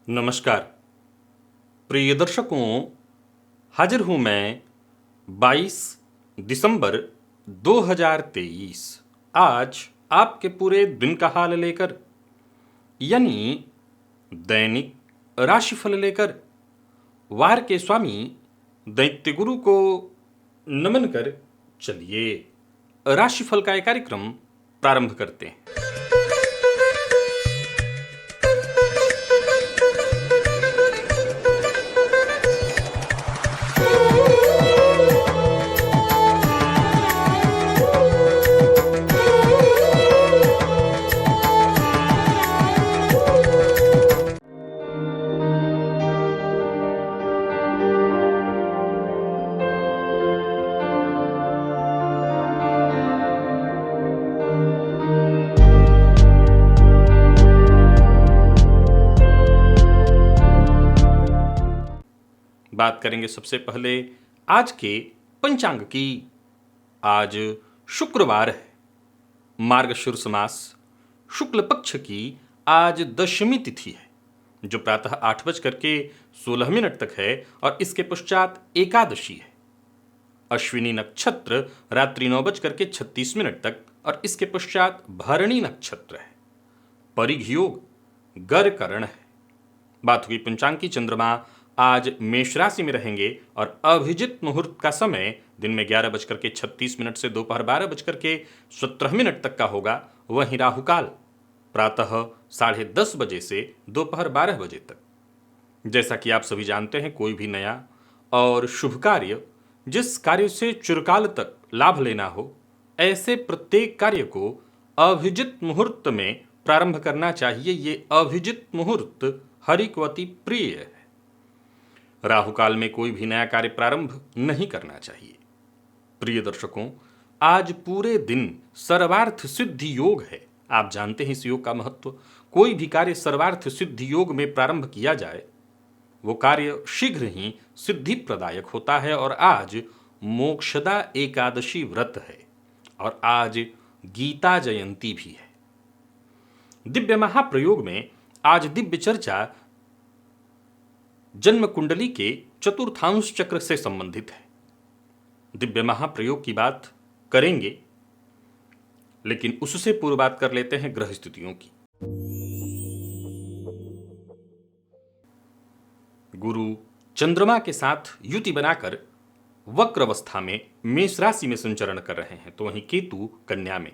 नमस्कार प्रिय दर्शकों, हाजिर हूं मैं 22 दिसंबर 2023 आज आपके पूरे दिन का हाल लेकर, यानी दैनिक राशिफल लेकर वार के स्वामी दैत्य गुरु को नमन कर चलिए राशिफल का एक कार्यक्रम प्रारंभ करते हैं। बात करेंगे सबसे पहले आज के पंचांग की। आज शुक्रवार है, मार्गशीर्ष मास शुक्ल पक्ष की आज दशमी तिथि है, जो प्रातः 8:16 तक है और इसके पश्चात एकादशी है। अश्विनी नक्षत्र रात्रि 9:36 तक और इसके पश्चात भरणी नक्षत्र है। परिघ योग गर करण है। बात हुई पंचांग की। चंद्रमा आज मेष राशि में रहेंगे और अभिजित मुहूर्त का समय दिन में 11:36 से दोपहर 12:17 तक का होगा। वहीं राहुकाल प्रातः 10:30 बजे से दोपहर 12 बजे तक। जैसा कि आप सभी जानते हैं, कोई भी नया और शुभ कार्य, जिस कार्य से चिरकाल तक लाभ लेना हो, ऐसे प्रत्येक कार्य को अभिजित मुहूर्त में प्रारंभ करना चाहिए। ये अभिजित मुहूर्त हरि को अति प्रिय है। राहुकाल में कोई भी नया कार्य प्रारंभ नहीं करना चाहिए। प्रिय दर्शकों, आज पूरे दिन सर्वार्थ सिद्धि योग है। आप जानते हैं इस योग का महत्व। कोई भी कार्य सर्वार्थ सिद्धि योग में प्रारंभ किया जाए, वो कार्य शीघ्र ही सिद्धि प्रदायक होता है। और आज मोक्षदा एकादशी व्रत है और आज गीता जयंती भी है। दिव्य महाप्रयोग में आज दिव्य चर्चा जन्म कुंडली के चतुर्थांश चक्र से संबंधित है। दिव्य महाप्रयोग की बात करेंगे, लेकिन उससे पूर्व बात कर लेते हैं ग्रह स्थितियों की। गुरु चंद्रमा के साथ युति बनाकर वक्र अवस्था में मेष राशि में संचरण कर रहे हैं, तो वहीं केतु कन्या में,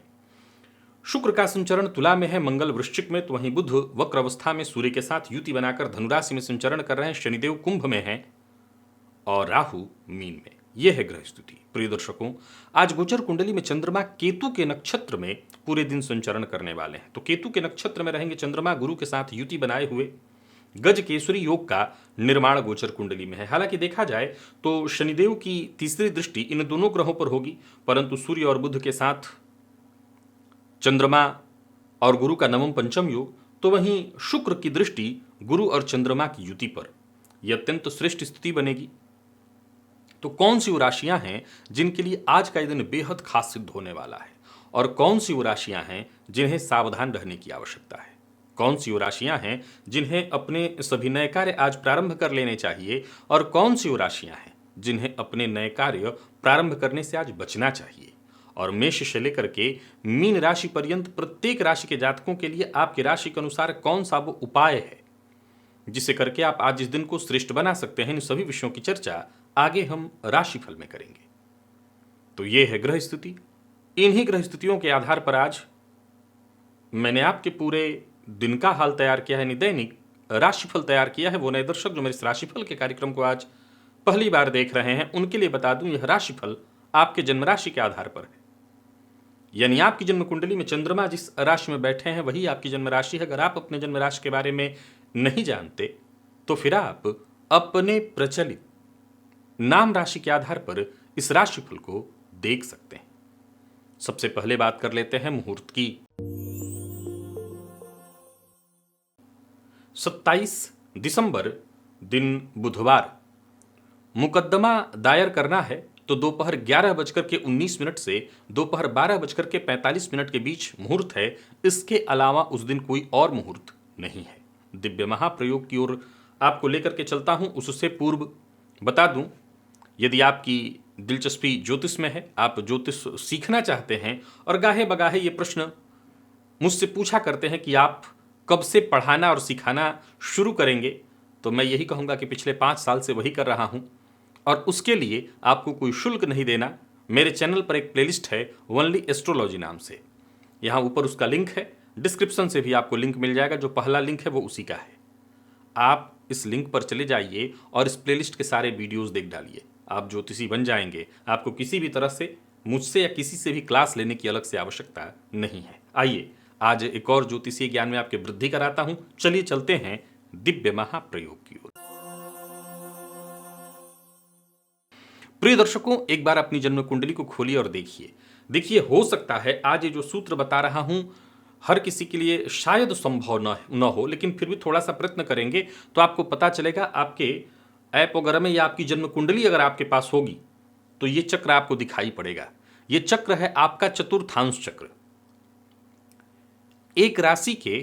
शुक्र का संचरण तुला में है, मंगल वृश्चिक में, तो वहीं बुध वक्र अवस्था में सूर्य के साथ युति बनाकर धनुराशि में संचरण कर रहे हैं, शनिदेव कुंभ में हैं और राहु मीन में। यह है ग्रह स्थिति। प्रिय दर्शकों, आज गोचर कुंडली में चंद्रमा केतु के नक्षत्र में पूरे दिन संचरण करने वाले हैं। तो केतु के नक्षत्र में रहेंगे चंद्रमा, गुरु के साथ युति बनाए हुए गज केसरी योग का निर्माण गोचर कुंडली में है। हालांकि देखा जाए तो शनिदेव की तीसरी दृष्टि इन दोनों ग्रहों पर होगी, परंतु सूर्य और बुध के साथ चंद्रमा और गुरु का नवम पंचम योग, तो वहीं शुक्र की दृष्टि गुरु और चंद्रमा की युति पर, यह अत्यंत श्रेष्ठ स्थिति बनेगी। तो कौन सी वो राशियां हैं जिनके लिए आज का दिन बेहद खास सिद्ध होने वाला है, और कौन सी वो राशियां हैं जिन्हें सावधान रहने की आवश्यकता है? कौन सी वो राशियां हैं जिन्हें अपने सभी नए कार्य आज प्रारंभ कर लेने चाहिए, और कौन सी वो राशियां हैं जिन्हें अपने नए कार्य प्रारंभ करने से आज बचना चाहिए? और मेष से लेकर के मीन राशि पर्यंत प्रत्येक राशि के जातकों के लिए आपकी राशि के अनुसार कौन सा वो उपाय है जिसे करके आप आज इस दिन को श्रेष्ठ बना सकते हैं, इन सभी विषयों की चर्चा आगे हम राशिफल में करेंगे। तो ये है ग्रह स्थिति। इन्हीं ग्रह स्थितियों के आधार पर आज मैंने आपके पूरे दिन का हाल तैयार किया है, यानी दैनिक राशिफल तैयार किया है। वो नए दर्शक जो मेरे इस राशिफल के कार्यक्रम को आज पहली बार देख रहे हैं, उनके लिए बता दूं, यह राशिफल आपके जन्म राशि के आधार पर है। यानी आपकी जन्म कुंडली में चंद्रमा जिस राशि में बैठे हैं वही आपकी जन्म राशि है। अगर आप अपने जन्म राशि के बारे में नहीं जानते तो फिर आप अपने प्रचलित नाम राशि के आधार पर इस राशिफल को देख सकते हैं। सबसे पहले बात कर लेते हैं मुहूर्त की। 27 दिसंबर दिन बुधवार, मुकदमा दायर करना है तो दोपहर 11:19 से दोपहर 12:45 के बीच मुहूर्त है। इसके अलावा उस दिन कोई और मुहूर्त नहीं है। दिव्य महाप्रयोग की ओर आपको लेकर के चलता हूं। उससे पूर्व बता दूं, यदि आपकी दिलचस्पी ज्योतिष में है, आप ज्योतिष सीखना चाहते हैं और गाहे बगाहे ये प्रश्न मुझसे पूछा करते हैं कि आप कब से पढ़ाना और सिखाना शुरू करेंगे, तो मैं यही कहूँगा कि पिछले 5 साल से वही कर रहा हूँ और उसके लिए आपको कोई शुल्क नहीं देना। मेरे चैनल पर एक प्लेलिस्ट है ओनली एस्ट्रोलॉजी नाम से, यहाँ ऊपर उसका लिंक है, डिस्क्रिप्शन से भी आपको लिंक मिल जाएगा। जो पहला लिंक है वो उसी का है। आप इस लिंक पर चले जाइए और इस प्लेलिस्ट के सारे वीडियोस देख डालिए, आप ज्योतिषी बन जाएंगे। आपको किसी भी तरह से मुझसे या किसी से भी क्लास लेने की अलग से आवश्यकता नहीं है। आइए आज एक और ज्योतिषीय ज्ञान में आपके वृद्धि कराता हूं। चलिए चलते हैं दिव्य महाप्रयोग की ओर। प्रिय दर्शकों, एक बार अपनी जन्म कुंडली को खोलिए और देखिए हो सकता है आज ये जो सूत्र बता रहा हूं हर किसी के लिए शायद संभव न हो, लेकिन फिर भी थोड़ा सा प्रयत्न करेंगे तो आपको पता चलेगा। आपके ऐप वगैरह में या आपकी जन्म कुंडली अगर आपके पास होगी तो ये चक्र आपको दिखाई पड़ेगा। ये चक्र है आपका चतुर्थांश चक्र। एक राशि के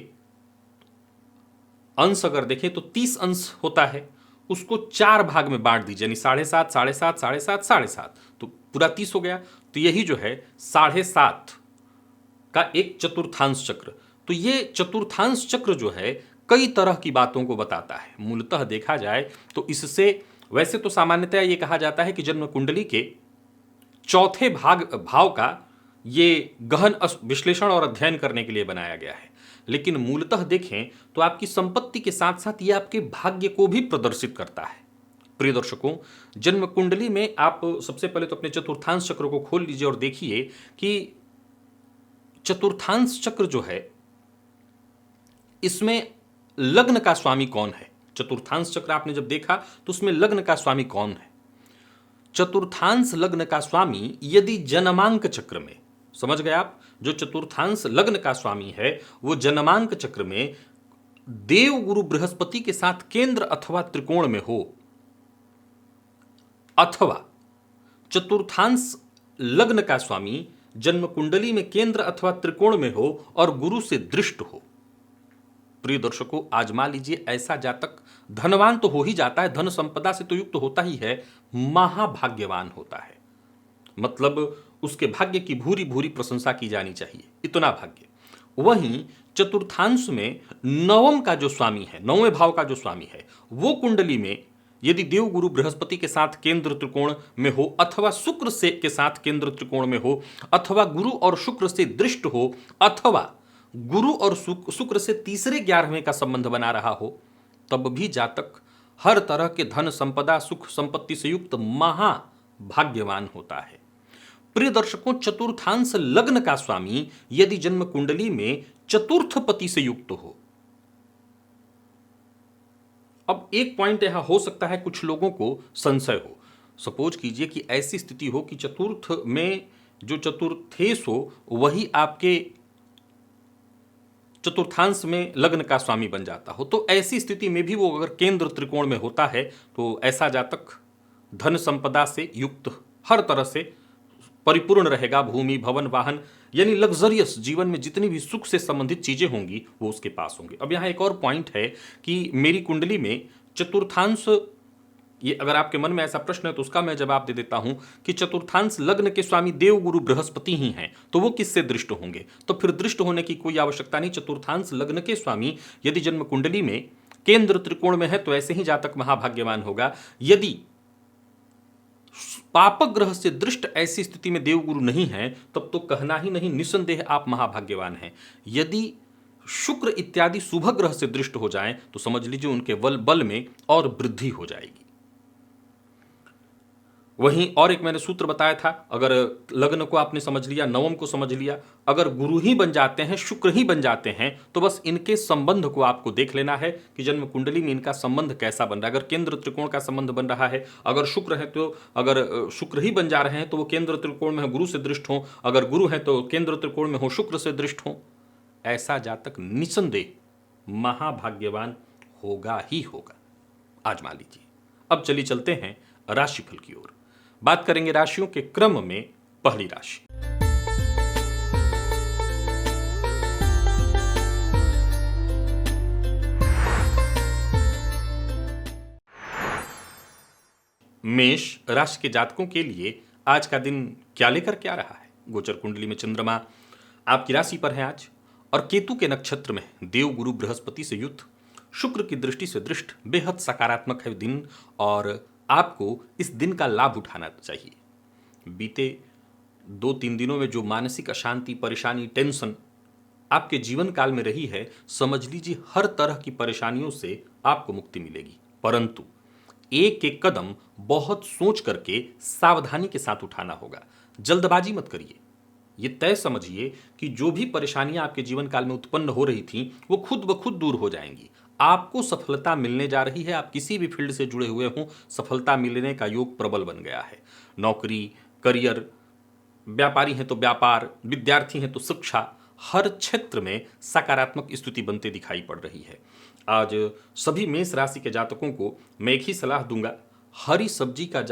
अंश अगर देखें तो 30 अंश होता है, उसको 4 भाग में बांट दीजिए, यानी 7.5, 7.5, 7.5, 7.5, तो पूरा 30 हो गया। तो यही जो है 7.5 का एक चतुर्थांश चक्र। तो ये चतुर्थांश चक्र जो है कई तरह की बातों को बताता है। मूलतः देखा जाए तो इससे, वैसे तो सामान्यतः ये कहा जाता है कि जन्म कुंडली के चौथे भाव का ये गहन विश्लेषण और अध्ययन करने के लिए बनाया गया है, लेकिन मूलतः देखें तो आपकी संपत्ति के साथ साथ ये आपके भाग्य को भी प्रदर्शित करता है। प्रिय दर्शकों, जन्म कुंडली में आप सबसे पहले तो अपने चतुर्थांश चक्र को खोल लीजिए और देखिए कि चतुर्थांश चक्र जो है इसमें लग्न का स्वामी कौन है। चतुर्थांश चक्र आपने जब देखा तो उसमें लग्न का स्वामी कौन है। चतुर्थांश लग्न का स्वामी यदि जन्मांक चक्र में, समझ गए आप, जो चतुर्थांश लग्न का स्वामी है वो जन्मांक चक्र में देव गुरु बृहस्पति के साथ केंद्र अथवा त्रिकोण में हो, अथवा चतुर्थांश लग्न का स्वामी जन्म कुंडली में केंद्र अथवा त्रिकोण में हो और गुरु से दृष्ट हो। प्रिय दर्शकों, आजमा लीजिए, ऐसा जातक धनवान तो हो ही जाता है, धन संपदा से तो युक्त होता ही है, महाभाग्यवान होता है। मतलब उसके भाग्य की भूरी भूरी प्रशंसा की जानी चाहिए, इतना भाग्य। वहीं चतुर्थांश में नवम का जो स्वामी है, 9वें भाव का जो स्वामी है, वो कुंडली में यदि देव गुरु बृहस्पति के साथ केंद्र त्रिकोण में हो, अथवा शुक्र से के साथ केंद्र त्रिकोण में हो, अथवा गुरु और शुक्र से दृष्ट हो, अथवा गुरु और शुक्र से तीसरे 11वें का संबंध बना रहा हो, तब भी जातक हर तरह के धन संपदा सुख संपत्ति से युक्त महाभाग्यवान होता है। प्रिय दर्शकों, चतुर्थांश लग्न का स्वामी यदि जन्म कुंडली में चतुर्थ पति से युक्त हो। अब एक पॉइंट यहां हो सकता है कुछ लोगों को संशय हो। सपोज कीजिए कि ऐसी स्थिति हो कि चतुर्थ में जो चतुर्थेश हो वही आपके चतुर्थांश में लग्न का स्वामी बन जाता हो, तो ऐसी स्थिति में भी वो अगर केंद्र त्रिकोण में होता है तो ऐसा जातक धन संपदा से युक्त, हर तरह से परिपूर्ण रहेगा। भूमि भवन वाहन यानी लग्जरियस जीवन में जितनी भी सुख से संबंधित चीजें होंगी वो उसके पास होंगी। अब यहाँ एक और पॉइंट है कि मेरी कुंडली में चतुर्थांश, ये अगर आपके मन में ऐसा प्रश्न है तो उसका मैं जवाब दे देता हूं कि चतुर्थांश लग्न के स्वामी देव गुरु बृहस्पति ही हैं, तो वो किससे दृष्ट होंगे? तो फिर दृष्ट होने की कोई आवश्यकता नहीं। चतुर्थांश लग्न के स्वामी यदि जन्म कुंडली में केंद्र त्रिकोण में है तो ऐसे ही जातक महाभाग्यवान होगा। यदि पापक ग्रह से दृष्ट ऐसी स्थिति में देव गुरु नहीं है तब तो कहना ही नहीं, निसंदेह आप महाभाग्यवान हैं। यदि शुक्र इत्यादि शुभ ग्रह से दृष्ट हो जाएं तो समझ लीजिए उनके बल में और वृद्धि हो जाएगी। वहीं और एक मैंने सूत्र बताया था, अगर लग्न को आपने समझ लिया, नवम को समझ लिया, अगर गुरु ही बन जाते हैं, शुक्र ही बन जाते हैं, तो बस इनके संबंध को आपको देख लेना है कि जन्म कुंडली में इनका संबंध कैसा बन रहा है। अगर केंद्र त्रिकोण का संबंध बन रहा है, अगर शुक्र है तो अगर शुक्र ही बन जा रहे हैं तो वो केंद्र त्रिकोण में गुरु से दृष्ट हो, अगर गुरु है तो केंद्र त्रिकोण में हो शुक्र से दृष्ट हो, ऐसा जातक निसंदेह महाभाग्यवान होगा ही होगा। आजमा लीजिए। अब चलिए चलते हैं राशिफल की ओर। बात करेंगे राशियों के क्रम में पहली राशि। मेष राशि के जातकों के लिए आज का दिन क्या लेकर के आ रहा है? गोचर कुंडली में चंद्रमा आपकी राशि पर है आज, और केतु के नक्षत्र में देव गुरु बृहस्पति से युक्त, शुक्र की दृष्टि से दृष्ट, बेहद सकारात्मक है दिन, और आपको इस दिन का लाभ उठाना चाहिए। बीते 2-3 दिनों में जो मानसिक अशांति, परेशानी, टेंशन आपके जीवन काल में रही है, समझ लीजिए हर तरह की परेशानियों से आपको मुक्ति मिलेगी। परंतु एक एक कदम बहुत सोच करके सावधानी के साथ उठाना होगा। जल्दबाजी मत करिए। ये तय समझिए कि जो भी परेशानियां आपके जीवन काल में उत्पन्न हो रही थी वो खुद ब खुद दूर हो जाएंगी। आपको सफलता मिलने जा रही है। आप किसी भी फील्ड से जुड़े हुए हों, सफलता मिलने का योग प्रबल बन गया है। नौकरी, करियर, व्यापारी हैं तो व्यापार, विद्यार्थी हैं तो शिक्षा, हर क्षेत्र में सकारात्मक स्थिति बनते दिखाई पड़ रही है। आज सभी मेष राशि के जातकों को मैं एक ही सलाह दूंगा, हरी सब्जी का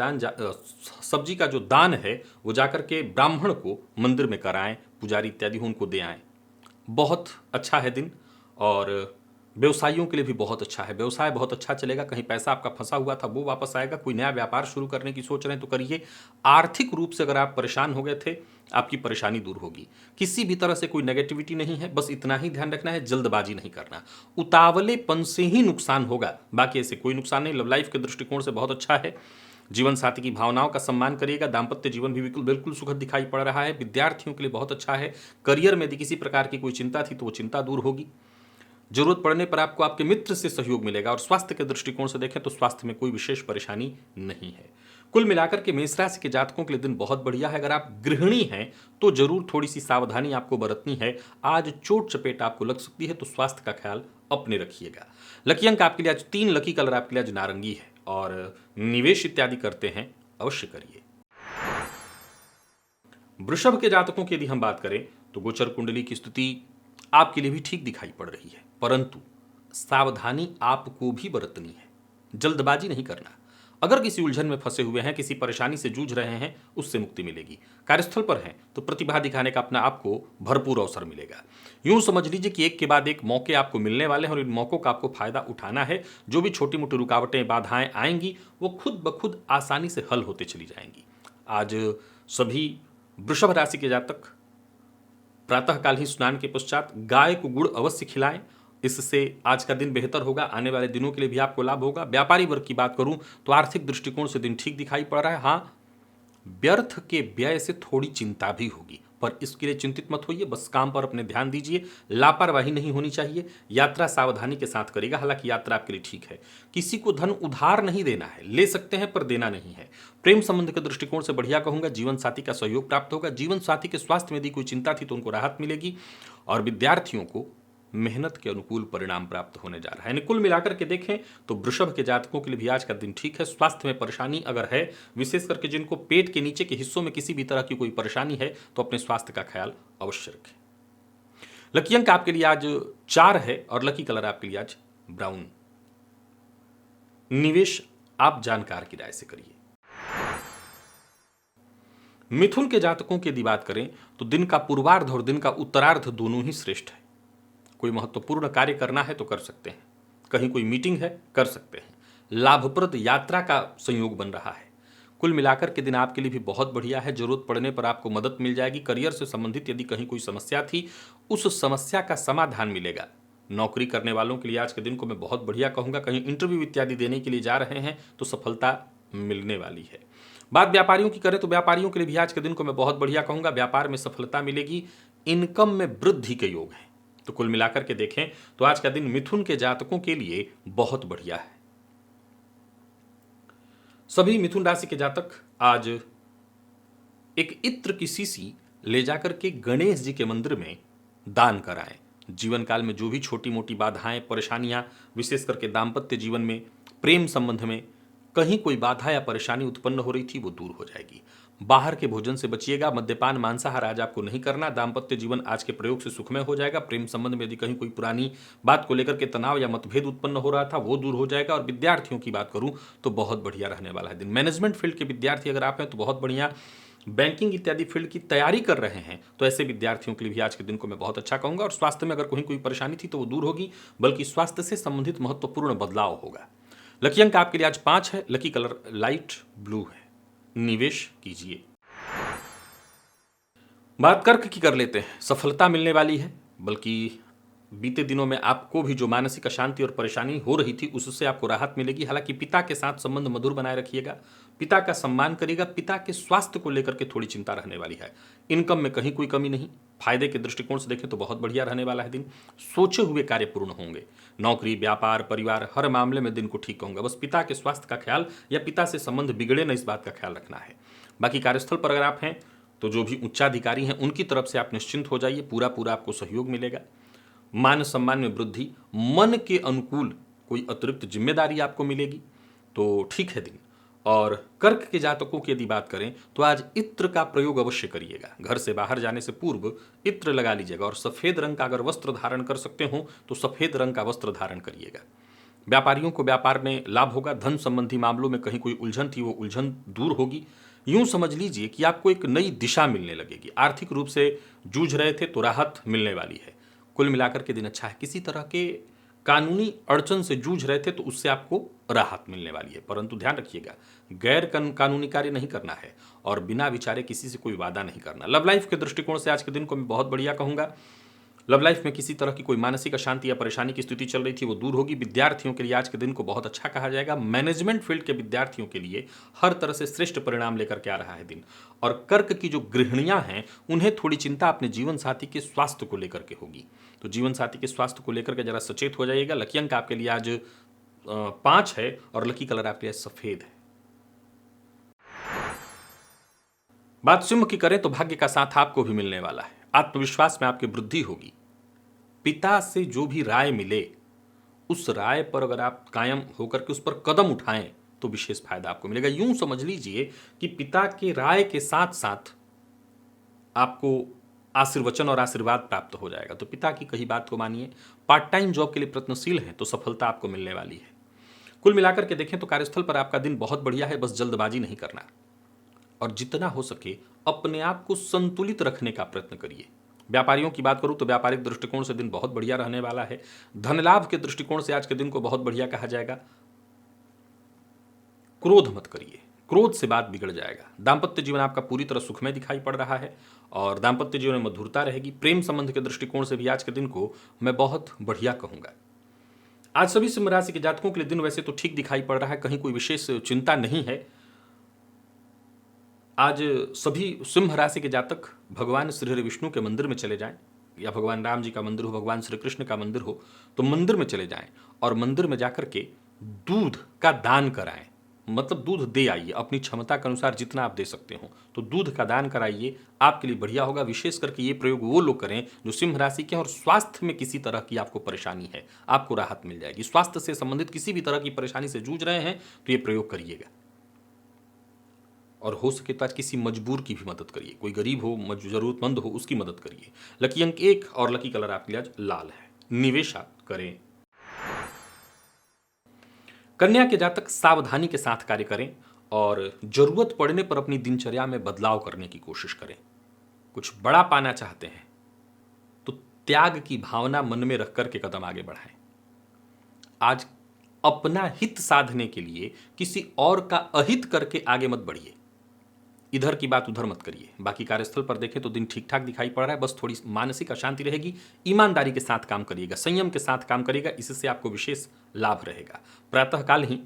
सब्जी का जो दान है वो जाकर के ब्राह्मण को मंदिर में कराएं, पुजारी इत्यादि हो उनको दे आएं। बहुत अच्छा है दिन, और व्यवसायियों के लिए भी बहुत अच्छा है। व्यवसाय बहुत अच्छा चलेगा। कहीं पैसा आपका फंसा हुआ था वो वापस आएगा। कोई नया व्यापार शुरू करने की सोच रहे हैं तो करिए। आर्थिक रूप से अगर आप परेशान हो गए थे, आपकी परेशानी दूर होगी। किसी भी तरह से कोई नेगेटिविटी नहीं है। बस इतना ही ध्यान रखना है, जल्दबाजी नहीं करना। उतावलेपन से ही नुकसान होगा, बाकी ऐसे कोई नुकसान नहीं। लव लाइफ के दृष्टिकोण से बहुत अच्छा है। जीवन साथी की भावनाओं का सम्मान करिएगा। दाम्पत्य जीवन भी बिल्कुल बिल्कुल सुखद दिखाई पड़ रहा है। विद्यार्थियों के लिए बहुत अच्छा है। करियर में यदि किसी प्रकार की कोई चिंता थी तो वो चिंता दूर होगी। जरूरत पड़ने पर आपको आपके मित्र से सहयोग मिलेगा। और स्वास्थ्य के दृष्टिकोण से देखें तो स्वास्थ्य में कोई विशेष परेशानी नहीं है। कुल मिलाकर के मेष राशि के जातकों के लिए दिन बहुत बढ़िया है। अगर आप गृहिणी हैं तो जरूर थोड़ी सी सावधानी आपको बरतनी है। आज चोट चपेट आपको लग सकती है, तो स्वास्थ्य का ख्याल अपने रखिएगा। लकी अंक आपके लिए आज 3, लकी कलर आपके लिए आज नारंगी है। और निवेश इत्यादि करते हैं, अवश्य करिए। वृषभ के जातकों की यदि हम बात करें तो गोचर कुंडली की स्थिति आपके लिए भी ठीक दिखाई पड़ रही है, परंतु सावधानी आपको भी बरतनी है। जल्दबाजी नहीं करना। अगर किसी उलझन में फंसे हुए हैं, किसी परेशानी से जूझ रहे हैं, उससे मुक्ति मिलेगी। कार्यस्थल पर हैं तो प्रतिभा दिखाने का अपना आपको भरपूर अवसर मिलेगा। यूं समझ लीजिए कि एक के बाद एक मौके आपको मिलने वाले हैं, और इन मौकों का आपको फायदा उठाना है। जो भी छोटी मोटी रुकावटें, बाधाएं आएंगी वो खुद ब खुद आसानी से हल होते चली जाएंगी। आज सभी वृषभ राशि के जातक प्रातःकाल ही स्नान के पश्चात गाय को गुड़ अवश्य खिलाएं। इससे आज का दिन बेहतर होगा। आने वाले दिनों के लिए भी आपको लाभ होगा। व्यापारी वर्ग की बात करूं तो आर्थिक दृष्टिकोण से दिन ठीक दिखाई पड़ रहा है। हाँ, व्यर्थ के व्यय से थोड़ी चिंता भी होगी, पर इसके लिए चिंतित मत होइए। बस काम पर अपने ध्यान दीजिए। लापरवाही नहीं होनी चाहिए। यात्रा सावधानी के साथ करिएगा। हालांकि यात्रा आपके लिए ठीक है। किसी को धन उधार नहीं देना है, ले सकते हैं पर देना नहीं है। प्रेम संबंध के दृष्टिकोण से बढ़िया कहूंगा। जीवन साथी का सहयोग प्राप्त होगा। जीवन साथी के स्वास्थ्य में यदि कोई चिंता थी तो उनको राहत मिलेगी। और विद्यार्थियों को मेहनत के अनुकूल परिणाम प्राप्त होने जा रहा है। कुल मिलाकर के देखें तो वृषभ के जातकों के लिए भी आज का दिन ठीक है। स्वास्थ्य में परेशानी अगर है, विशेष करके जिनको पेट के नीचे के हिस्सों में किसी भी तरह की कोई परेशानी है, तो अपने स्वास्थ्य का ख्याल अवश्य रखें। लकी अंक आपके लिए आज 4 है, और लकी कलर आपके लिए आज ब्राउन। निवेश आप जानकार की राय से करिए। मिथुन के जातकों की यदि बात करें तो दिन का पूर्वार्ध और दिन का उत्तरार्ध दोनों ही श्रेष्ठ है। कोई महत्वपूर्ण कार्य करना है तो कर सकते हैं। कहीं कोई मीटिंग है, कर सकते हैं। लाभप्रद यात्रा का संयोग बन रहा है। कुल मिलाकर के दिन आपके लिए भी बहुत बढ़िया है। जरूरत पड़ने पर आपको मदद मिल जाएगी। करियर से संबंधित यदि कहीं कोई समस्या थी, उस समस्या का समाधान मिलेगा। नौकरी करने वालों के लिए आज के दिन को मैं बहुत बढ़िया कहूंगा। कहीं इंटरव्यू इत्यादि देने के लिए जा रहे हैं तो सफलता मिलने वाली है। बात व्यापारियों की करें तो व्यापारियों के लिए भी आज के दिन को मैं बहुत बढ़िया कहूंगा। व्यापार में सफलता मिलेगी। इनकम में वृद्धि के योग हैं। तो कुल मिलाकर के देखें तो आज का दिन मिथुन के जातकों के लिए बहुत बढ़िया है। सभी मिथुन राशि के जातक आज एक इत्र की शीशी ले जाकर के गणेश जी के मंदिर में दान कराएं। जीवन काल में जो भी छोटी मोटी बाधाएं, परेशानियां, विशेष करके दाम्पत्य जीवन में, प्रेम संबंध में कहीं कोई बाधा या परेशानी उत्पन्न हो रही थी, वो दूर हो जाएगी। बाहर के भोजन से बचिएगा। मद्यपान, मांसाहार आज आपको नहीं करना। दाम्पत्य जीवन आज के प्रयोग से सुखमय हो जाएगा। प्रेम संबंध में यदि कहीं कोई पुरानी बात को लेकर के तनाव या मतभेद उत्पन्न हो रहा था, वो दूर हो जाएगा। और विद्यार्थियों की बात करूं तो बहुत बढ़िया रहने वाला है दिन। मैनेजमेंट फील्ड के विद्यार्थी अगर आप हैं तो बहुत बढ़िया। बैंकिंग इत्यादि फील्ड की तैयारी कर रहे हैं तो ऐसे विद्यार्थियों के लिए भी आज के दिन को मैं बहुत अच्छा कहूंगा। और स्वास्थ्य में अगर कोई परेशानी थी तो वो दूर होगी, बल्कि स्वास्थ्य से संबंधित महत्वपूर्ण बदलाव होगा। लकी अंक आपके लिए आज 5 है, लकी कलर लाइट ब्लू है। निवेश कीजिए। बात कर्क की कर लेते हैं। सफलता मिलने वाली है, बल्कि बीते दिनों में आपको भी जो मानसिक अशांति और परेशानी हो रही थी उससे आपको राहत मिलेगी। हालांकि पिता के साथ संबंध मधुर बनाए रखिएगा, पिता का सम्मान करिएगा। पिता के स्वास्थ्य को लेकर के थोड़ी चिंता रहने वाली है। इनकम में कहीं कोई कमी नहीं। फायदे के दृष्टिकोण से देखें तो बहुत बढ़िया रहने वाला है दिन। सोचे हुए कार्य पूर्ण होंगे। नौकरी, व्यापार, परिवार, हर मामले में दिन को ठीक कहूंगा। बस पिता के स्वास्थ्य का ख्याल या पिता से संबंध बिगड़े न, इस बात का ख्याल रखना है। बाकी कार्यस्थल पर अगर आप हैं तो जो भी उच्चाधिकारी हैं उनकी तरफ से आप निश्चिंत हो जाइए, पूरा पूरा आपको सहयोग मिलेगा। मान सम्मान में वृद्धि, मन के अनुकूल कोई अतिरिक्त जिम्मेदारी आपको मिलेगी, तो ठीक है दिन। और कर्क के जातकों की यदि बात करें तो आज इत्र का प्रयोग अवश्य करिएगा। घर से बाहर जाने से पूर्व इत्र लगा लीजिएगा। और सफेद रंग का अगर वस्त्र धारण कर सकते हो तो सफेद रंग का वस्त्र धारण करिएगा। व्यापारियों को व्यापार में लाभ होगा। धन संबंधी मामलों में कहीं कोई उलझन थी वो उलझन दूर होगी। यूं समझ लीजिए कि आपको एक नई दिशा मिलने लगेगी। आर्थिक रूप से जूझ रहे थे तो राहत मिलने वाली है। कुल मिलाकर के दिन अच्छा है। किसी तरह के कानूनी अड़चन से जूझ रहे थे तो उससे आपको राहत मिलने वाली है, परंतु ध्यान रखिएगा गैर कानूनी कार्य नहीं करना है और बिना विचारे किसी से कोई वादा नहीं करना। लव लाइफ के दृष्टिकोण से आज के दिन को मैं बहुत बढ़िया कहूंगा। लव लाइफ में किसी तरह की कोई मानसिक अशांति या परेशानी की स्थिति चल रही थी वो दूर होगी। विद्यार्थियों के लिए आज के दिन को बहुत अच्छा कहा जाएगा। मैनेजमेंट फील्ड के विद्यार्थियों के लिए हर तरह से श्रेष्ठ परिणाम लेकर के आ रहा है दिन। और कर्क की जो गृहिणियां हैं उन्हें थोड़ी चिंता अपने जीवन साथी के स्वास्थ्य को लेकर के होगी, तो जीवन साथी के स्वास्थ्य को लेकर के जरा सचेत हो जाइएगा। लकी अंक आपके लिए आज 5 है और लकी कलर आपके लिए सफेद है। बात सिंह की करें तो भाग्य का साथ आपको भी मिलने वाला है। आत्मविश्वास में आपकी वृद्धि होगी। पिता से जो भी राय मिले उस राय पर अगर आप कायम होकर के उस पर कदम उठाएं तो विशेष फायदा आपको मिलेगा। यूं समझ लीजिए कि पिता के राय के साथ साथ आपको आशीर्वचन और आशीर्वाद प्राप्त हो जाएगा। तो पिता की कही बात को मानिए। पार्ट टाइम जॉब के लिए प्रयत्नशील हैं तो सफलता आपको मिलने वाली है। कुल मिलाकर के देखें तो कार्यस्थल पर आपका दिन बहुत बढ़िया है। बस जल्दबाजी नहीं करना और जितना हो सके अपने आप को संतुलित रखने का प्रयत्न करिए। व्यापारियों की बात करूं तो व्यापारिक दृष्टिकोण से दिन बहुत बढ़िया रहने वाला है। धन लाभ के दृष्टिकोण से आज के दिन को बहुत बढ़िया कहा जाएगा। क्रोध मत करिए, क्रोध से बात बिगड़ जाएगा। दाम्पत्य जीवन आपका पूरी तरह सुखमय दिखाई पड़ रहा है और दाम्पत्य जीवन में मधुरता रहेगी। प्रेम संबंध के दृष्टिकोण से भी आज के दिन को मैं बहुत बढ़िया कहूंगा। आज सभी सिंह राशि के जातकों के लिए दिन वैसे तो ठीक दिखाई पड़ रहा है, कहीं कोई विशेष चिंता नहीं है। आज सभी सिंह राशि के जातक भगवान श्री हरि विष्णु के मंदिर में चले जाएं, या भगवान राम जी का मंदिर हो, भगवान श्री कृष्ण का मंदिर हो तो मंदिर में चले जाएं और मंदिर में जाकर के दूध का दान कराएं। मतलब दूध दे आइए, अपनी क्षमता के अनुसार जितना आप दे सकते हो तो दूध का दान कराइए, आपके लिए बढ़िया होगा। विशेष करके ये प्रयोग वो लोग करें जो सिंह राशि के हैं और स्वास्थ्य में किसी तरह की आपको परेशानी है, आपको राहत मिल जाएगी। स्वास्थ्य से संबंधित किसी भी तरह की परेशानी से जूझ रहे हैं तो ये प्रयोग करिएगा। और हो सके तो आज किसी मजबूर की भी मदद करिए। कोई गरीब हो, जरूरतमंद हो, उसकी मदद करिए। लकी अंक 1 और लकी कलर आपके लिए आज लाल है। निवेश आप करें। कन्या के जातक सावधानी के साथ कार्य करें और जरूरत पड़ने पर अपनी दिनचर्या में बदलाव करने की कोशिश करें। कुछ बड़ा पाना चाहते हैं तो त्याग की भावना मन में रख करके कदम आगे बढ़ाएं। आज अपना हित साधने के लिए किसी और का अहित करके आगे मत बढ़िए। इधर की बात उधर मत करिए। बाकी कार्यस्थल पर देखें तो दिन ठीक ठाक दिखाई पड़ रहा है। बस थोड़ी मानसिक अशांति रहेगी। ईमानदारी के साथ काम करिएगा, संयम के साथ काम करिएगा, इससे आपको विशेष लाभ रहेगा। प्रातःकाल ही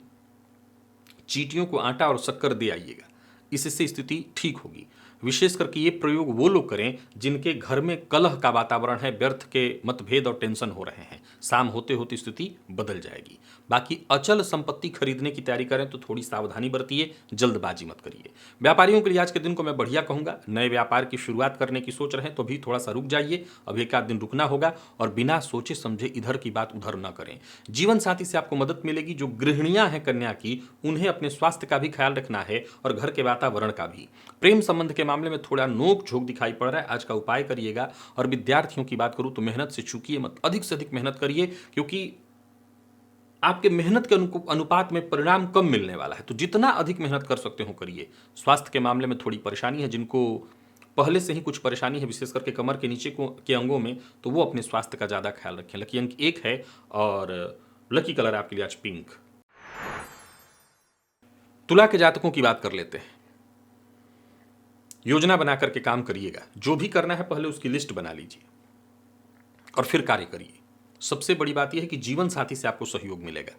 चींटियों को आटा और शक्कर दे आइएगा, इससे स्थिति ठीक होगी। विशेष करके ये प्रयोग वो लोग करें जिनके घर में कलह का वातावरण है, व्यर्थ के मतभेद और टेंशन हो रहे हैं। शाम होते होते स्थिति बदल जाएगी। बाकी अचल संपत्ति खरीदने की तैयारी करें तो थोड़ी सावधानी बरतिए, जल्दबाजी मत करिए। व्यापारियों के लिए आज के दिन को मैं बढ़िया कहूंगा। नए व्यापार की शुरुआत करने की सोच रहे हैं तो भी थोड़ा सा रुक जाइए, अब एक आध दिन रुकना होगा और बिना सोचे समझे इधर की बात उधर न करें। जीवन साथी से आपको मदद मिलेगी। जो गृहिणियां हैं कन्या की, उन्हें अपने स्वास्थ्य का भी ख्याल रखना है और घर के वातावरण का भी। प्रेम संबंध के मामले में थोड़ा नोक झोंक दिखाई पड़ रहा है, आज का उपाय करिएगा। और विद्यार्थियों की बात करूं तो मेहनत से चूकिए मत, अधिक से अधिक मेहनत करिए, क्योंकि आपके मेहनत के अनुपात में परिणाम कम मिलने वाला है। तो जितना अधिक मेहनत कर सकते हो करिए। स्वास्थ्य के मामले में थोड़ी परेशानी है, जिनको पहले से ही कुछ परेशानी है विशेष करके कमर के नीचे के अंगों में, तो वो अपने स्वास्थ्य का ज्यादा ख्याल रखें। लकी अंक 1 है और लकी कलर आपके लिए आज पिंक। तुला के जातकों की बात कर लेते हैं। योजना बना करके काम करिएगा, जो भी करना है पहले उसकी लिस्ट बना लीजिए और फिर कार्य करिए। सबसे बड़ी बात यह है कि जीवन साथी से आपको सहयोग मिलेगा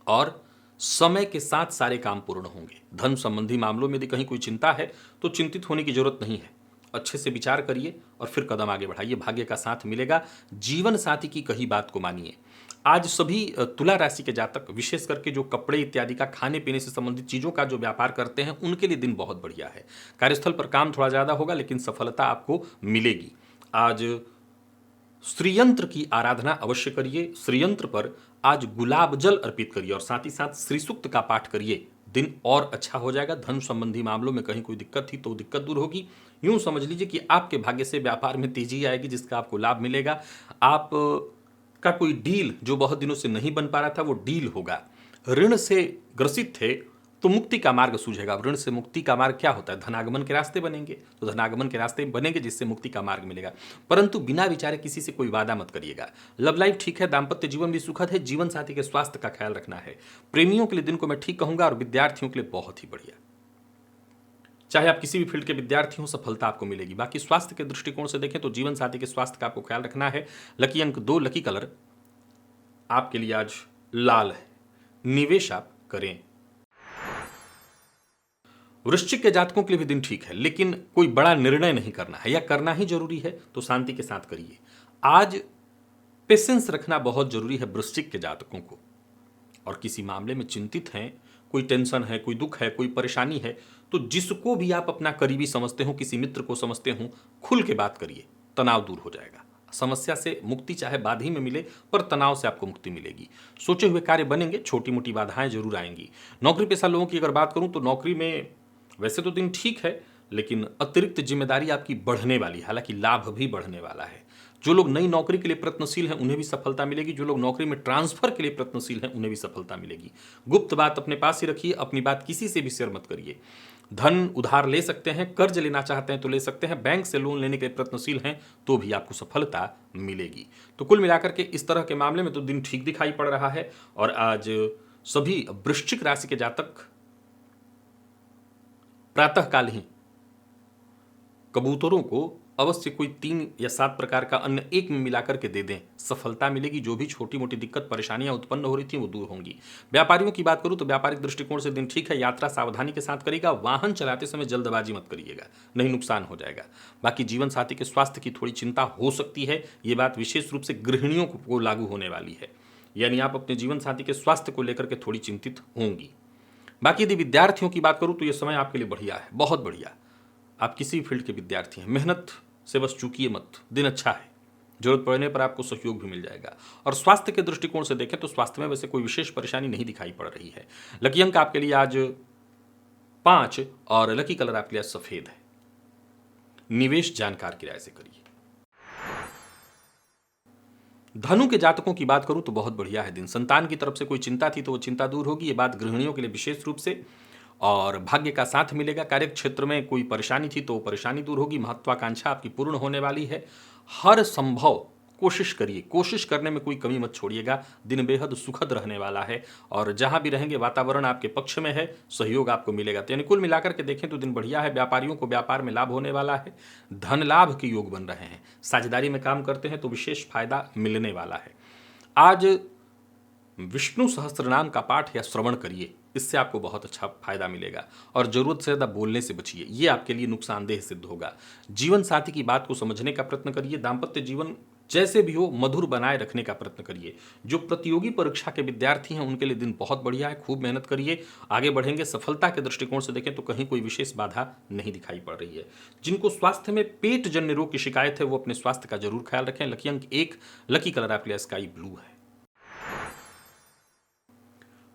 और समय के साथ सारे काम पूर्ण होंगे। धन संबंधी मामलों में यदि कहीं कोई चिंता है तो चिंतित होने की जरूरत नहीं है। अच्छे से विचार करिए और फिर कदम आगे बढ़ाइए, भाग्य का साथ मिलेगा। जीवन साथी की कही बात को मानिए। आज सभी तुला राशि के जातक, विशेष करके जो कपड़े इत्यादि का, खाने पीने से संबंधित चीजों का जो व्यापार करते हैं, उनके लिए दिन बहुत बढ़िया है। कार्यस्थल पर काम थोड़ा ज्यादा होगा लेकिन सफलता आपको मिलेगी। आज श्रीयंत्र की आराधना अवश्य करिए। श्रीयंत्र पर आज गुलाब जल अर्पित करिए और साथ ही साथ श्री सूक्त का पाठ करिए। दिन और अच्छा हो जाएगा। धन संबंधी मामलों में कहीं कोई दिक्कत थी तो दिक्कत दूर होगी। यूं समझ लीजिए कि आपके भाग्य से व्यापार में तेजी आएगी, जिसका आपको लाभ मिलेगा। आप का कोई डील जो बहुत दिनों से नहीं बन पा रहा था वो डील होगा। ऋण से ग्रसित थे तो मुक्ति का मार्ग सूझेगा। ऋण से मुक्ति का मार्ग क्या होता है? धनागमन के रास्ते बनेंगे, तो धनागमन के रास्ते बनेंगे जिससे मुक्ति का मार्ग मिलेगा। परंतु बिना विचारे किसी से कोई वादा मत करिएगा। लव लाइफ ठीक है, दाम्पत्य जीवन भी सुखद है। जीवन साथी के स्वास्थ्य का ख्याल रखना है। प्रेमियों के लिए दिन को मैं ठीक कहूंगा और विद्यार्थियों के लिए बहुत ही बढ़िया। चाहे आप किसी भी फील्ड के विद्यार्थी हो, सफलता आपको मिलेगी। बाकी स्वास्थ्य के दृष्टिकोण से देखें तो जीवन साथी के स्वास्थ्य का आपको ख्याल रखना है। लकी अंक 2, लकी कलर आपके लिए आज लाल है। निवेश आप करें। वृश्चिक के जातकों के लिए भी दिन ठीक है, लेकिन कोई बड़ा निर्णय नहीं करना है या करना ही जरूरी है तो शांति के साथ करिए। आज पेशेंस रखना बहुत जरूरी है वृश्चिक के जातकों को। और किसी मामले में चिंतित हैं, कोई टेंशन है, कोई दुख है, कोई परेशानी है, तो जिसको भी आप अपना करीबी समझते हो, किसी मित्र को समझते हो, खुल के बात करिए, तनाव दूर हो जाएगा। समस्या से मुक्ति चाहे बाधा ही में मिले, पर तनाव से आपको मुक्ति मिलेगी। सोचे हुए कार्य बनेंगे, छोटी मोटी बाधाएं जरूर आएंगी। नौकरी पेशा लोगों की अगर बात करूं तो नौकरी में वैसे तो दिन ठीक है, लेकिन अतिरिक्त जिम्मेदारी आपकी बढ़ने वाली है। हालांकि लाभ भी बढ़ने वाला है। जो लोग नई नौकरी के लिए प्रयत्नशील हैं उन्हें भी सफलता मिलेगी। जो लोग नौकरी में ट्रांसफर के लिए प्रयत्नशील हैं उन्हें भी सफलता मिलेगी। गुप्त बात अपने पास ही रखिए, अपनी बात किसी से भी शेयर मत करिए। धन उधार ले सकते हैं, कर्ज लेना चाहते हैं तो ले सकते हैं, बैंक से लोन लेने के लिए प्रयत्नशील हैं तो भी आपको सफलता मिलेगी। तो कुल मिलाकर के इस तरह के मामले में तो दिन ठीक दिखाई पड़ रहा है। और आज सभी वृश्चिक राशि के जातक प्रातःकाल ही कबूतरों को अवश्य कोई 3 या 7 प्रकार का अन्न एक में मिलाकर के दे दें, सफलता मिलेगी। जो भी छोटी मोटी दिक्कत परेशानियां उत्पन्न हो रही थी वो दूर होंगी। व्यापारियों की बात करूं तो व्यापारिक दृष्टिकोण से दिन ठीक है। यात्रा सावधानी के साथ करिएगा। वाहन चलाते समय जल्दबाजी मत करिएगा, नहीं नुकसान हो जाएगा। बाकी जीवन साथी के स्वास्थ्य की थोड़ी चिंता हो सकती है। ये बात विशेष रूप से गृहिणियों को लागू होने वाली है, यानी आप अपने जीवन साथी के स्वास्थ्य को लेकर के थोड़ी चिंतित होंगी। बाकी यदि विद्यार्थियों की बात करूं तो यह समय आपके लिए बढ़िया है, बहुत बढ़िया। आप किसी भी फील्ड के विद्यार्थी हैं, मेहनत से बस चूकिए मत। दिन अच्छा है, जरूरत पड़ने पर आपको सहयोग भी मिल जाएगा। और स्वास्थ्य के दृष्टिकोण से देखें तो स्वास्थ्य में वैसे कोई विशेष परेशानी नहीं दिखाई पड़ रही है। लकी अंक आपके लिए आज 5 और लकी कलर आपके लिए आज सफेद है। निवेश जानकार की राय से करिए। धनु के जातकों की बात करूं तो बहुत बढ़िया है दिन। संतान की तरफ से कोई चिंता थी तो वो चिंता दूर होगी। ये बात गृहिणियों के लिए विशेष रूप से। और भाग्य का साथ मिलेगा। कार्य क्षेत्र में कोई परेशानी थी तो परेशानी दूर होगी। महत्वाकांक्षा आपकी पूर्ण होने वाली है। हर संभव कोशिश करिए, कोशिश करने में कोई कमी मत छोड़िएगा। दिन बेहद सुखद रहने वाला है और जहां भी रहेंगे वातावरण आपके पक्ष में है, सहयोग आपको मिलेगा। तो यानी कुल मिलाकर के देखें तो दिन बढ़िया है। व्यापारियों को व्यापार में लाभ होने वाला है। धन लाभ के योग बन रहे हैं। साझेदारी में काम करते हैं तो विशेष फायदा मिलने वाला है। आज विष्णु सहस्त्रनाम का पाठ या श्रवण करिए, इससे आपको बहुत अच्छा फायदा मिलेगा। और जरूरत से ज्यादा बोलने से बचिए, ये आपके लिए नुकसानदेह सिद्ध होगा। जीवन साथी की बात को समझने का प्रयत्न करिए। दाम्पत्य जीवन जैसे भी हो मधुर बनाए रखने का प्रयत्न करिए। जो प्रतियोगी परीक्षा के विद्यार्थी हैं उनके लिए दिन बहुत बढ़िया है। खूब मेहनत करिए, आगे बढ़ेंगे। सफलता के दृष्टिकोण से देखें तो कहीं कोई विशेष बाधा नहीं दिखाई पड़ रही है। जिनको स्वास्थ्य में पेट जन्य रोग की शिकायत है वो अपने स्वास्थ्य का जरूर ख्याल रखें। लकी अंक 1, लकी कलर आपके लिए स्काई ब्लू है।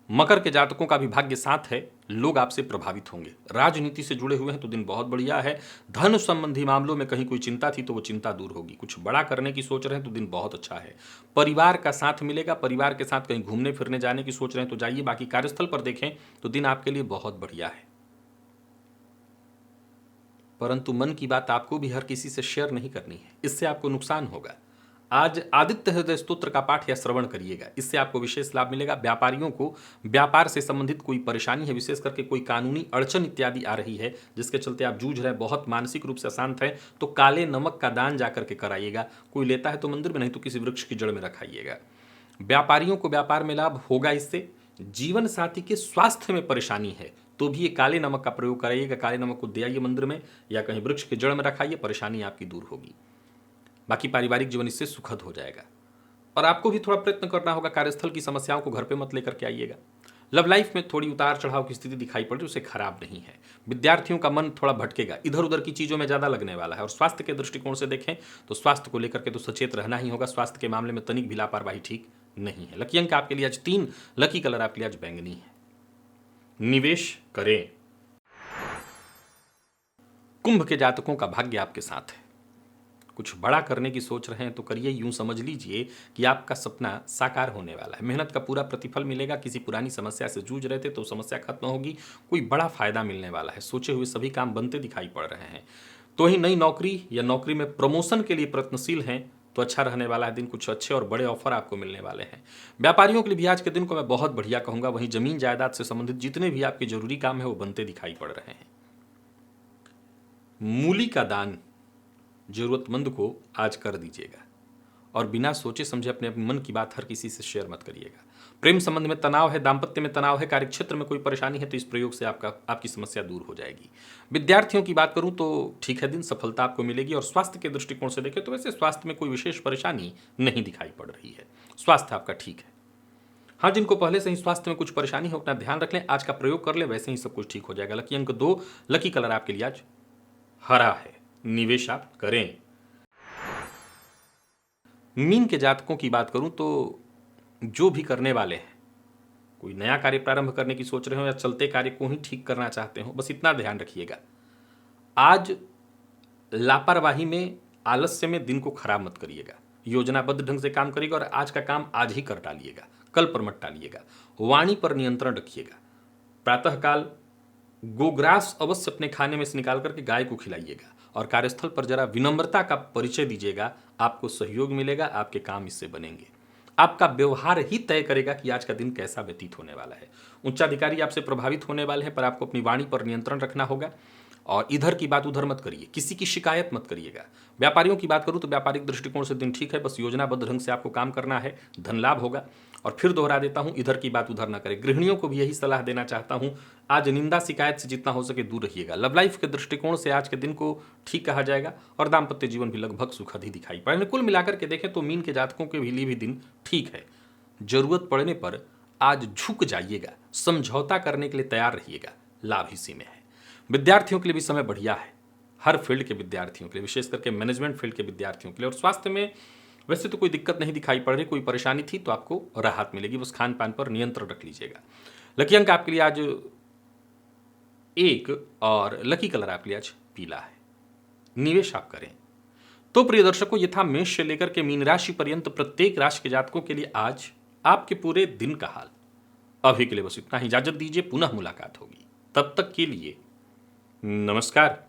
मकर के जातकों का भी भाग्य साथ है। लोग आपसे प्रभावित होंगे। राजनीति से जुड़े हुए हैं तो दिन बहुत बढ़िया है। धन संबंधी मामलों में कहीं कोई चिंता थी तो वो चिंता दूर होगी। कुछ बड़ा करने की सोच रहे हैं तो दिन बहुत अच्छा है। परिवार का साथ मिलेगा। परिवार के साथ कहीं घूमने फिरने जाने की सोच रहे हैं तो जाइए। बाकी कार्यस्थल पर देखें तो दिन आपके लिए बहुत बढ़िया है। परंतु मन की बात आपको भी हर किसी से शेयर नहीं करनी है, इससे आपको नुकसान होगा। आज आदित्य हृदय स्तोत्र का पाठ या श्रवण करिएगा, इससे आपको विशेष लाभ मिलेगा। व्यापारियों को व्यापार से संबंधित कोई परेशानी है, विशेष करके कोई कानूनी अड़चन इत्यादि आ रही है जिसके चलते आप जूझ रहे हैं, बहुत मानसिक रूप से अशांत है, तो काले नमक का दान जाकर के कराइएगा। कोई लेता है तो मंदिर में, नहीं तो किसी वृक्ष की जड़ में रखाइएगा। व्यापारियों को व्यापार में लाभ होगा इससे। जीवन साथी के स्वास्थ्य में परेशानी है तो भी ये काले नमक का प्रयोग कराइएगा। काले नमक को दे आइए मंदिर में या कहीं वृक्ष की जड़ में रखाइए, परेशानी आपकी दूर होगी। बाकी पारिवारिक जीवन इससे सुखद हो जाएगा। और आपको भी थोड़ा प्रयत्न करना होगा, कार्यस्थल की समस्याओं को घर पे मत लेकर के आइएगा। लव लाइफ में थोड़ी उतार चढ़ाव की स्थिति दिखाई पड़ रही, उसे खराब नहीं है। विद्यार्थियों का मन थोड़ा भटकेगा, इधर उधर की चीज़ों में ज़्यादा लगने वाला है। और स्वास्थ्य के दृष्टिकोण से देखें तो स्वास्थ्य को लेकर के तो सचेत रहना ही होगा। स्वास्थ्य के मामले में तनिक भी लापरवाही ठीक नहीं है। लकी अंक आपके लिए आज 3, लकी कलर आपके लिए आज बैंगनी है। निवेश करें। कुंभ के जातकों का भाग्य आपके साथ है। कुछ बड़ा करने की सोच रहे हैं तो करिए। यूं समझ लीजिए कि आपका सपना साकार होने वाला है। मेहनत का पूरा प्रतिफल मिलेगा। किसी पुरानी समस्या से जूझ रहे थे तो समस्या खत्म होगी, कोई बड़ा फायदा मिलने वाला है। सोचे हुए सभी काम बनते दिखाई पड़ रहे हैं। तो ही नई नौकरी या नौकरी में प्रमोशन के लिए प्रयत्नशील हैं तो अच्छा रहने वाला है दिन। कुछ अच्छे और बड़े ऑफर आपको मिलने वाले हैं। व्यापारियों के लिए भी आज के दिन को मैं बहुत बढ़िया कहूंगा। वहीं जमीन जायदाद से संबंधित जितने भी आपके जरूरी काम है वो बनते दिखाई पड़ रहे हैं। मूली का दान जरूरतमंद को आज कर दीजिएगा और बिना सोचे समझे अपने मन की बात हर किसी से शेयर मत करिएगा। प्रेम संबंध में तनाव है, दाम्पत्य में तनाव है, कार्यक्षेत्र में कोई परेशानी है तो इस प्रयोग से आपकी समस्या दूर हो जाएगी। विद्यार्थियों की बात करूं तो ठीक है दिन, सफलता आपको मिलेगी। और स्वास्थ्य के दृष्टिकोण से देखें तो वैसे स्वास्थ्य में कोई विशेष परेशानी नहीं दिखाई पड़ रही है। स्वास्थ्य आपका ठीक है। हाँ, जिनको पहले से ही स्वास्थ्य में कुछ परेशानी हो अपना ध्यान रख लें, आज का प्रयोग कर लें, वैसे ही सब कुछ ठीक हो जाएगा। लकी अंक 2, लकी कलर आपके लिए आज हरा है। निवेश आप करें। मीन के जातकों की बात करूं तो जो भी करने वाले हैं, कोई नया कार्य प्रारंभ करने की सोच रहे हो या चलते कार्य को ही ठीक करना चाहते हो, बस इतना ध्यान रखिएगा, आज लापरवाही में, आलस्य में दिन को खराब मत करिएगा। योजनाबद्ध ढंग से काम करिएगा और आज का काम आज ही कर डालिएगा, कल पर मत टालिएगा। वाणी पर नियंत्रण रखिएगा। प्रातःकाल गोग्रास अवश्य अपने खाने में से निकाल करके गाय को खिलाइएगा। और कार्यस्थल पर जरा विनम्रता का परिचय दीजिएगा, आपको सहयोग मिलेगा, आपके काम इससे बनेंगे। आपका व्यवहार ही तय करेगा कि आज का दिन कैसा व्यतीत होने वाला है। उच्चाधिकारी आपसे प्रभावित होने वाले हैं, पर आपको अपनी वाणी पर नियंत्रण रखना होगा और इधर की बात उधर मत करिए, किसी की शिकायत मत करिएगा। व्यापारियों की बात करूं तो व्यापारिक दृष्टिकोण से दिन ठीक है, बस योजनाबद्ध ढंग से आपको काम करना है, धन लाभ होगा। और फिर दोहरा देता हूं, इधर की बात उधर ना करें। गृहिणियों को भी यही सलाह देना चाहता हूं, आज निंदा शिकायत से जितना हो सके दूर रहिएगा। लव लाइफ के दृष्टिकोण से आज के दिन को ठीक कहा जाएगा और दाम्पत्य जीवन भी लगभग सुखद ही दिखाई पड़े। कुल मिलाकर के देखें तो मीन के जातकों के लिए भी दिन ठीक है। जरूरत पड़ने पर आज झुक जाइएगा, समझौता करने के लिए तैयार रहिएगा, लाभ इसी में है। विद्यार्थियों के लिए भी समय बढ़िया है, हर फील्ड के विद्यार्थियों के लिए, विशेष करके मैनेजमेंट फील्ड के विद्यार्थियों के लिए। और स्वास्थ्य में वैसे तो कोई दिक्कत नहीं दिखाई पड़ रही, कोई परेशानी थी तो आपको राहत मिलेगी, बस खान पान पर नियंत्रण रख लीजिएगा। लकी अंक आपके लिए आज 1 और लकी कलर आपके लिए आज पीला है। निवेश आप करें। तो प्रिय दर्शकों, ये था मेष से लेकर के मीन राशि पर्यंत प्रत्येक राशि के जातकों के लिए आज आपके पूरे दिन का हाल। अभी के लिए बस इतना ही, इजाजत दीजिए, पुनः मुलाकात होगी। तब तक के लिए नमस्कार।